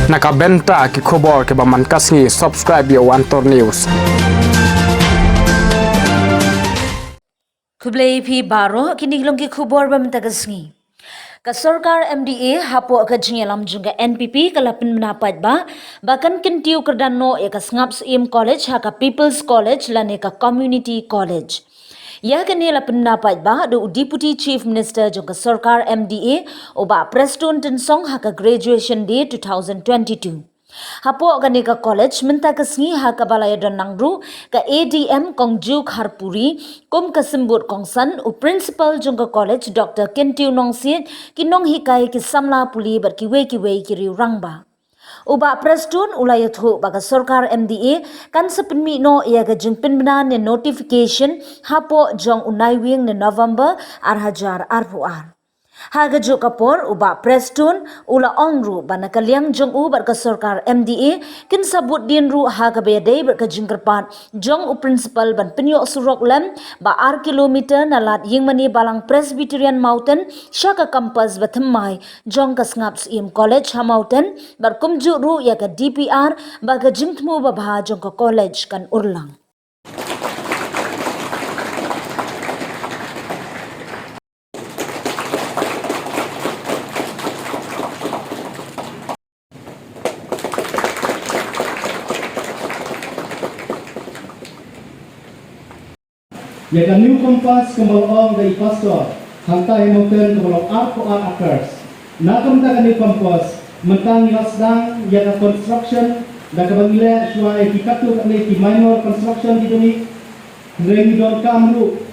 Nakabenta ki khobor ke baman kasngi subscribe yo Antor News. Kublai phi baro kiniglong ki khubor bam tagasngi. Ka sarkar MDA hapo ka jingelam junga NPP kalapin menapat bahkan kentiu kerdano ya ka Snaps im College ha ka People's College lane ka Community College. Ya kanila pendapat do Deputy Chief Minister jangka sarkar MDA oba Preston Tensong ha ka Graduation Day 2022. Hapo ganika college minta kasngi ha ka balaya don nangru ka ADM kongju Kharpuri kum kasimbut kongsan u principal jangka college Dr. Kentiu Nongsit kinong hikai ki samla puli bar kiwe ki riu rangba. Uba Preston ulayathu baga sarkar MDA kan sepenmi no ia ga jungpin bena ne notification hapo jong unai wing ne November arhajar arpuar. Haga jo kapor uba Preston ula ongru bana kaliang jong u bar ka sarkar MDA kin sabut din ru haga bedai bar ka jingkerpat jong u principal ban penyo surok lem ba ar kilometer nalat yingmani balang Presbyterian Mountain syaka campus bathmai jong ka Snaps im College ha Mountain bar kumju ru ya ka DPR ba ka jingtmu ba bha jong ka college kan urlang. Yaga new compass kemalong dari pastor hantai mountain kemalong arko akers. Nakam ta new compass mentang lasdang yaga construction da kabangile suai kikatu kane ki minor construction di duni reng don kamru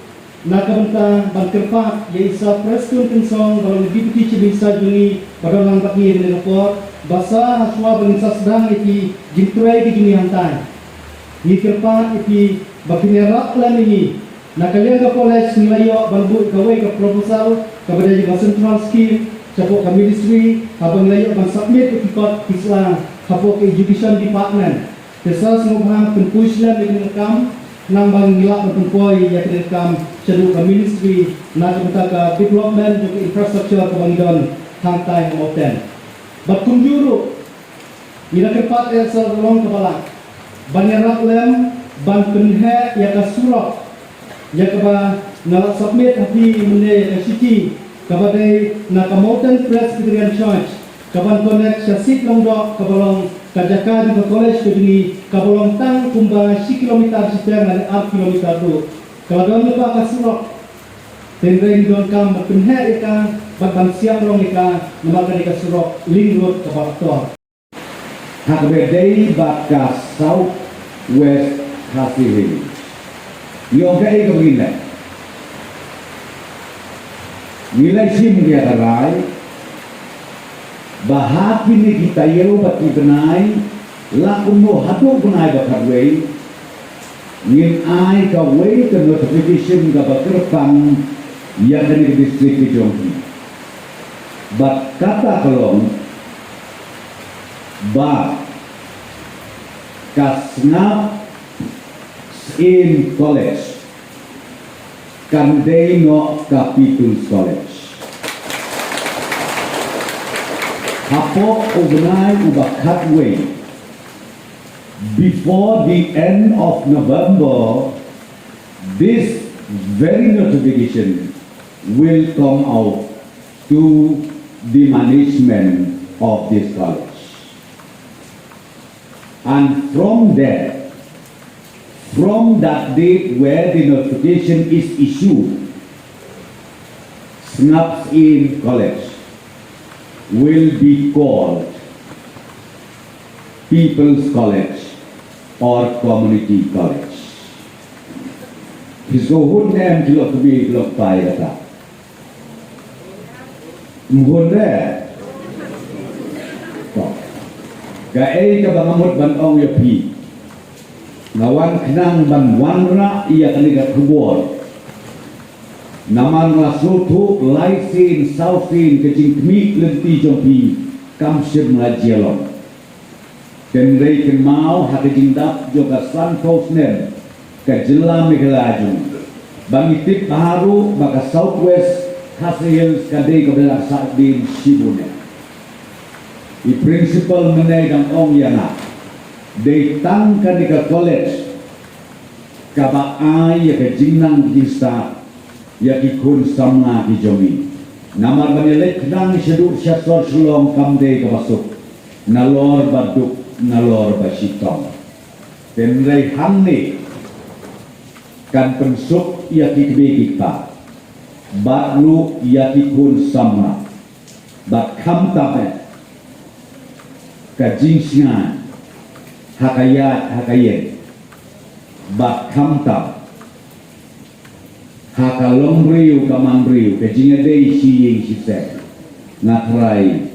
nakamta bangkerpat yaisa Preston Tensong kalau deputy chief minister duni padang bakni di report basa haswa bangsa sedang iki jintrai di duni hantai. Ni kerpat iki bakinerak lani Nakalian ke college nilayo balbu gawai ke proposal kepada juga central scheme capok ke ministry abang layo abang submit ke kikot kisah capok ke education department kesal semua penpuislan di nekam nambang ngilak bertempoy ya ke nekam cedu ke ministry nak ke development juga infrastructure ke bangdon hantai mountain batum juru ila kepat esal long kepala banyarak lem ban penhe ya ke surok ya kaba nalak submit hapi munde kasiki kaba dai na Mountain Presbyterian Church kaban connect syasik longdok kabalong kajaka di college ke dini kabalong tang kumba 1 kilometer setiap na 8 kilometer tu kalau don lupa kasurok tendreng don kam berpenhe ika batang siang long ika namakan ika surok link road kabalaktor hakbe dai batka south west Hasiri Yung kaya kabila nilai sim dia karai bahagi ni kita yelo bati benai lakum mo hatu benai bakarway ngin ai ka way ke notification ka bakerpang yang dari distrik Kejongki bat kata kolong ba kasnap in college kan they no ka People's College hapo ugnay uba cutway before the end of November this very notification will come out to the management of this college and from that date where the notification is issued, Snaps in College will be called People's College or Community College. His good name to be looked by that. Mhunde. Kaya ka bangamot banong yapi. Ngawan kenang ban wanra ia kaligat hubor naman ngasutu laisin sausin kecing kemik lenti jompi kamsir ngajialong dan rei kemau hati jindap juga santos nem kejelam mikelajung bangitip baharu maka southwest hasil kadai kebelah saat di Shibune I principal menegang ong yana. They tangka di ka college. Kaba ay ya ka jingnang kista. Ya ki kun samna ki jomi. Namar banilet nang syaduk syasor sulong kamde ka basuk. Nalor baduk, nalor basitong. Penrei hamni. Kan pensuk ya ki kebegik pa. Batlu ya ki kun samna. Bat kam tape. Kajingsingan hakayat hakayen bat kamtam hakalombriu kamambriu kajingadei siying sisek ngatrai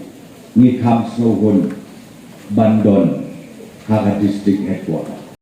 ngikam snogun Bandon haka district headquarters.